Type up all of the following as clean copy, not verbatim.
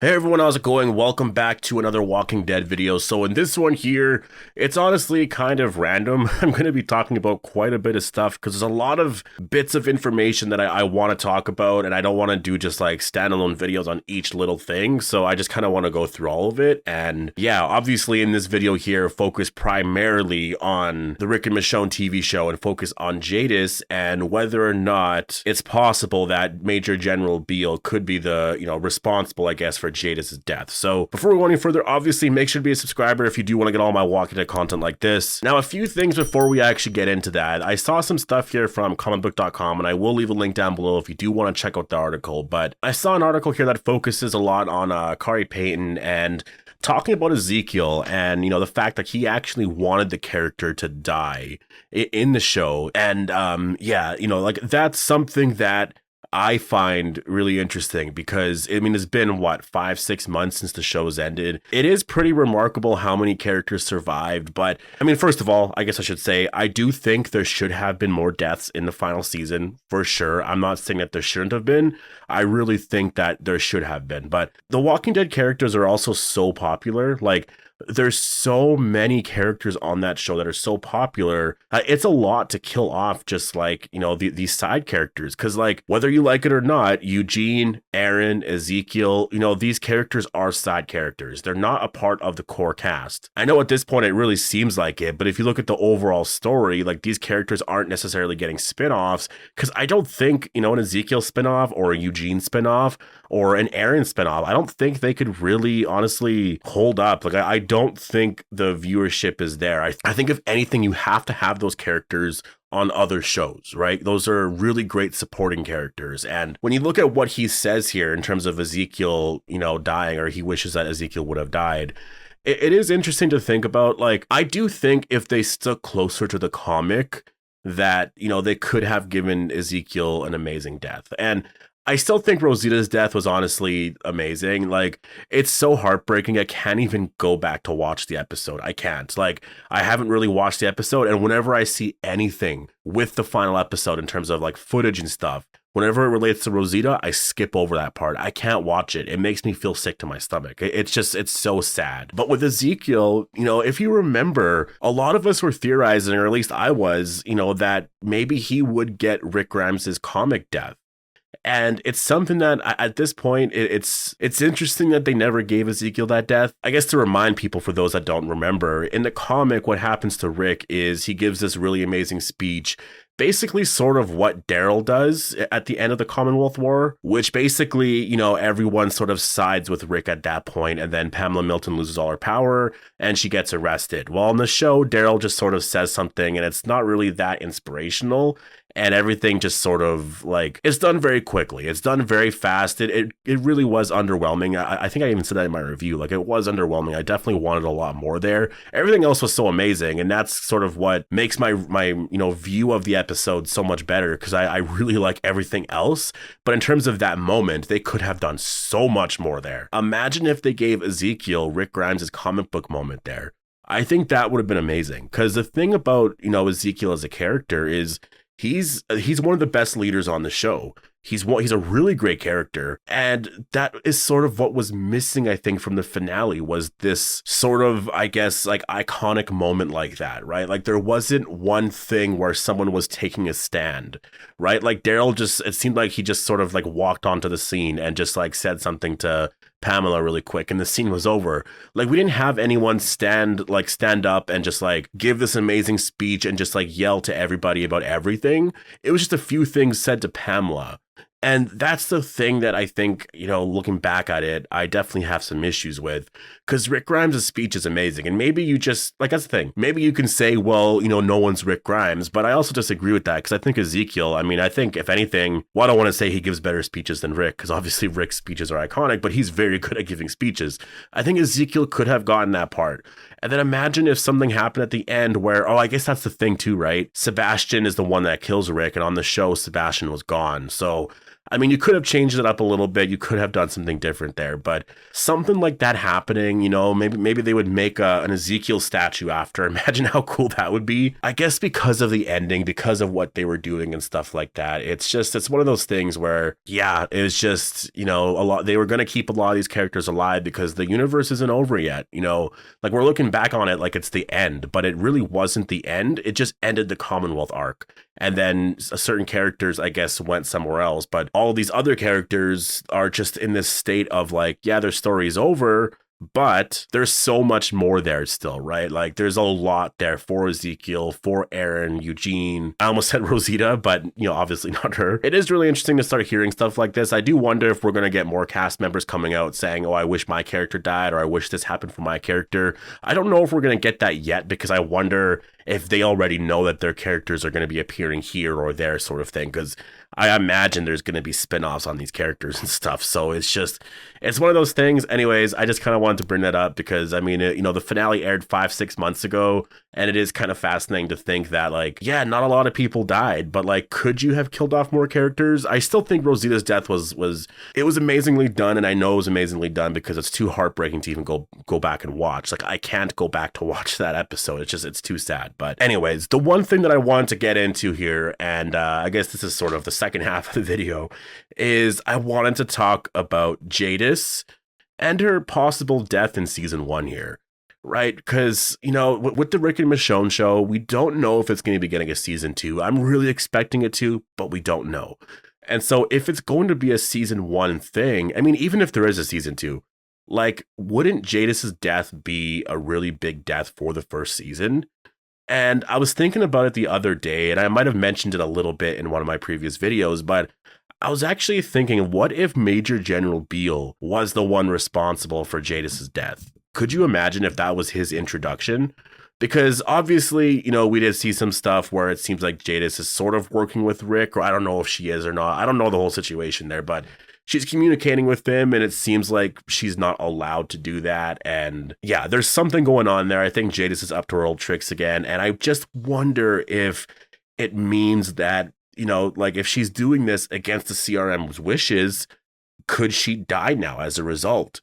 Hey everyone, how's it going? Welcome back to another Walking Dead video. So in this one here, it's honestly kind of random. I'm going to be talking about quite a bit of stuff because there's a lot of bits of information that I want to talk about, and I don't want to do just like standalone videos on each little thing. So I just kind of want to go through all of it. And yeah, obviously in this video here, focus primarily on the Rick and Michonne TV show and focus on Jadis and whether or not it's possible that Major General Beale could be the, responsible, I guess, for Jadis' death. So before we go any further, obviously make sure to be a subscriber if you do want to get all my Walking Dead content like this. Now, a few things before we actually get into that. I saw some stuff here from comicbook.com, and I will leave a link down below if you do want to check out the article, but I saw an article here that focuses a lot on Khary Payton and talking about Ezekiel and, the fact that he actually wanted the character to die in the show. And that's something that I find really interesting because, it's been, 5-6 months since the show's ended. It is pretty remarkable how many characters survived, but, first of all, I guess I should say, I do think there should have been more deaths in the final season, for sure. I'm not saying that there shouldn't have been. I really think that there should have been, but the Walking Dead characters are also so popular, there's so many characters on that show that are so popular. It's a lot to kill off just these side characters. Cause whether you like it or not, Eugene, Aaron, Ezekiel, these characters are side characters. They're not a part of the core cast. I know at this point it really seems like it, but if you look at the overall story, these characters aren't necessarily getting spin-offs. Cause I don't think, an Ezekiel spin-off or a Eugene spin-off or an Aaron spin-off, I don't think they could really honestly hold up. I don't think the viewership is there. I think if anything, you have to have those characters on other shows, right? Those are really great supporting characters. And when you look at what he says here in terms of Ezekiel, dying, or he wishes that Ezekiel would have died, it is interesting to think about. I do think if they stuck closer to the comic that, they could have given Ezekiel an amazing death. And I still think Rosita's death was honestly amazing. It's so heartbreaking. I can't even go back to watch the episode. I can't. I haven't really watched the episode. And whenever I see anything with the final episode in terms of footage and stuff, whenever it relates to Rosita, I skip over that part. I can't watch it. It makes me feel sick to my stomach. It's so sad. But with Ezekiel, if you remember, a lot of us were theorizing, or at least I was, that maybe he would get Rick Grimes's comic death. And it's something that at this point, it's interesting that they never gave Ezekiel that death. I guess to remind people, for those that don't remember, in the comic, what happens to Rick is he gives this really amazing speech, basically sort of what Daryl does at the end of the Commonwealth War, which basically, everyone sort of sides with Rick at that point, and then Pamela Milton loses all her power and she gets arrested. Well, in the show, Daryl just sort of says something and it's not really that inspirational. And everything just sort of it's done very quickly. It's done very fast. It really was underwhelming. I think I even said that in my review. It was underwhelming. I definitely wanted a lot more there. Everything else was so amazing. And that's sort of what makes my view of the episode so much better, because I really like everything else. But in terms of that moment, they could have done so much more there. Imagine if they gave Ezekiel Rick Grimes' comic book moment there. I think that would have been amazing. Because the thing about, Ezekiel as a character is he's one of the best leaders on the show. He's a really great character. And that is sort of what was missing, I think, from the finale, was this sort of, I guess, iconic moment like that, right? There wasn't one thing where someone was taking a stand, right? Daryl it seemed like he just sort of walked onto the scene and just said something to Pamela really quick and the scene was over. We didn't have anyone stand up and just give this amazing speech and just yell to everybody about everything. It was just a few things said to Pamela. And that's the thing that I think, looking back at it, I definitely have some issues with, because Rick Grimes' speech is amazing. And maybe you just, that's the thing. Maybe you can say, well, no one's Rick Grimes, but I also disagree with that, because I think Ezekiel, I think if anything, I don't want to say he gives better speeches than Rick, because obviously Rick's speeches are iconic, but he's very good at giving speeches. I think Ezekiel could have gotten that part. And then imagine if something happened at the end where, I guess that's the thing too, right? Sebastian is the one that kills Rick, and on the show, Sebastian was gone. So I mean, you could have changed it up a little bit. You could have done something different there, but something like that happening, you know, maybe they would make an Ezekiel statue after. Imagine how cool that would be. I guess because of the ending, because of what they were doing and stuff like that. It's one of those things where, yeah, it was just, you know, they were going to keep a lot of these characters alive because the universe isn't over yet. You know, like we're looking back on it like it's the end, but it really wasn't the end. It just ended the Commonwealth arc. And then certain characters, I guess, went somewhere else. But all of these other characters are just in this state of like, yeah, their story's over, but there's so much more there still, right? Like there's a lot there for Ezekiel, for Aaron, Eugene. I almost said Rosita, but you know, obviously not her. It is really interesting to start hearing stuff like this. I do wonder if we're going to get more cast members coming out saying, oh, I wish my character died, or I wish this happened for my character. I don't know if we're going to get that yet, because I wonder if they already know that their characters are going to be appearing here or there, sort of thing, because I imagine there's going to be spin-offs on these characters and stuff. So it's one of those things. Anyways, I just kind of wanted to bring that up because, I mean, you know, the finale aired 5-6 months ago, and it is kind of fascinating to think that, like, yeah, not a lot of people died, but like, could you have killed off more characters? I still think Rosita's death was amazingly done, and I know it was amazingly done because it's too heartbreaking to even go back and watch. Like, I can't go back to watch that episode. It's too sad. But anyways, the one thing that I wanted to get into here, and I guess this is sort of the second half of the video, is I wanted to talk about Jadis and her possible death in season 1 here, right? Because, you know, with the Rick and Michonne show, we don't know if it's going to be getting a season 2. I'm really expecting it to, but we don't know. And so if it's going to be a season 1 thing, I mean, even if there is a season 2, like, wouldn't Jadis's death be a really big death for the first season? And I was thinking about it the other day, and I might have mentioned it a little bit in one of my previous videos, but I was actually thinking, what if Major General Beale was the one responsible for Jadis's death? Could you imagine if that was his introduction? Because obviously, you know, we did see some stuff where it seems like Jadis is sort of working with Rick, or I don't know if she is or not. I don't know the whole situation there, but she's communicating with him, and it seems like she's not allowed to do that. And yeah, there's something going on there. I think Jadis is up to her old tricks again. And I just wonder if it means that, you know, like if she's doing this against the CRM's wishes, could she die now as a result?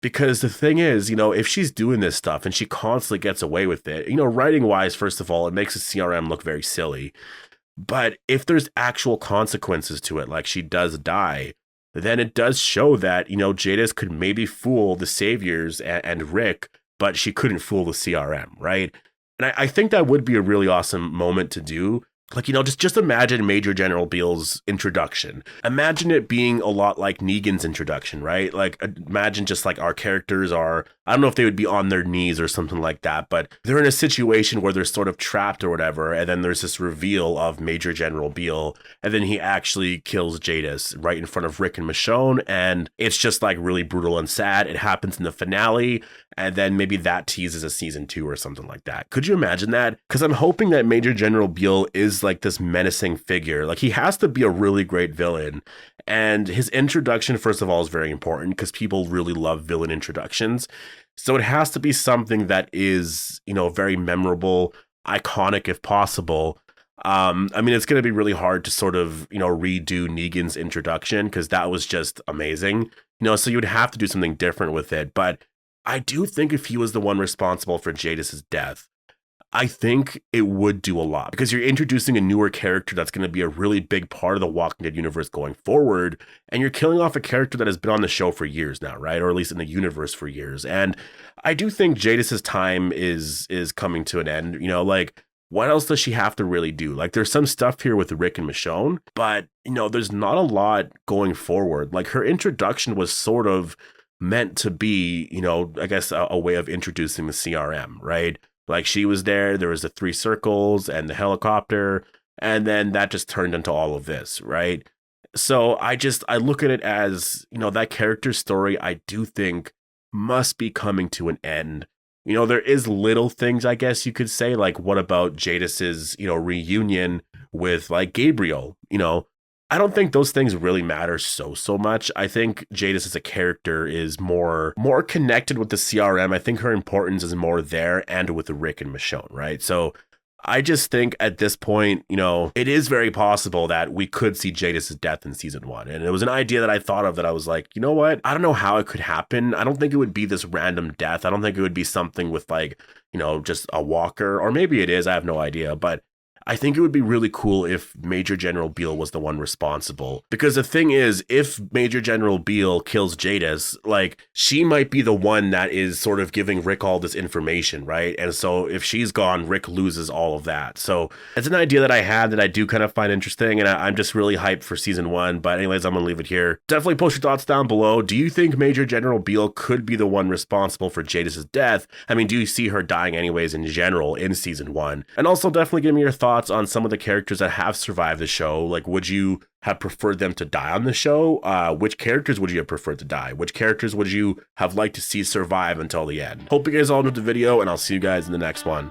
Because the thing is, you know, if she's doing this stuff and she constantly gets away with it, you know, writing wise, first of all, it makes the CRM look very silly. But if there's actual consequences to it, like she does die, then it does show that, you know, Jadis could maybe fool the Saviors and Rick, but she couldn't fool the CRM, right? And I think that would be a really awesome moment to do. Like, you know, just imagine Major General Beale's introduction. Imagine it being a lot like Negan's introduction, right? Like, imagine just like our characters are, I don't know if they would be on their knees or something like that, but they're in a situation where they're sort of trapped or whatever, and then there's this reveal of Major General Beale, and then he actually kills Jadis right in front of Rick and Michonne, and it's just like really brutal and sad. It happens in the finale, and then maybe that teases a season 2 or something like that. Could you imagine that? Because I'm hoping that Major General Beale is like this menacing figure. Like, he has to be a really great villain, and his introduction, first of all, is very important because people really love villain introductions. So it has to be something that is, you know, very memorable, iconic if possible. I mean, it's going to be really hard to sort of, you know, redo Negan's introduction because that was just amazing, you know, so you would have to do something different with it. But I do think if he was the one responsible for Jadis's death, I think it would do a lot because you're introducing a newer character that's going to be a really big part of the Walking Dead universe going forward. And you're killing off a character that has been on the show for years now, right? Or at least in the universe for years. And I do think Jadis's time is coming to an end. You know, like, what else does she have to really do? Like, there's some stuff here with Rick and Michonne, but, you know, there's not a lot going forward. Like, her introduction was sort of meant to be, you know, I guess a way of introducing the CRM, right? Like, she was there was the 3 circles and the helicopter, and then that just turned into all of this, right? So I look at it as, you know, that character's story, I do think must be coming to an end. You know, there is little things, I guess you could say, like, what about Jadis's, you know, reunion with, like, Gabriel? You know, I don't think those things really matter so much. I think Jadis as a character is more connected with the CRM. I think her importance is more there and with Rick and Michonne, right? So I just think at this point, you know, it is very possible that we could see Jadis' death in season 1. And it was an idea that I thought of that I was like, you know what? I don't know how it could happen. I don't think it would be this random death. I don't think it would be something with like, you know, just a walker, or maybe it is. I have no idea. But I think it would be really cool if Major General Beale was the one responsible. Because the thing is, if Major General Beale kills Jadis, like, she might be the one that is sort of giving Rick all this information, right? And so if she's gone, Rick loses all of that. So it's an idea that I had that I do kind of find interesting, and I'm just really hyped for season 1. But anyways, I'm gonna leave it here. Definitely post your thoughts down below. Do you think Major General Beale could be the one responsible for Jadis' death? I mean, do you see her dying anyways in general in season 1? And also definitely give me your thoughts on some of the characters that have survived the show. Like, would you have preferred them to die on the show? Which characters would you have preferred to die? Which characters would you have liked to see survive until the end? Hope you guys all enjoyed the video, and I'll see you guys in the next one.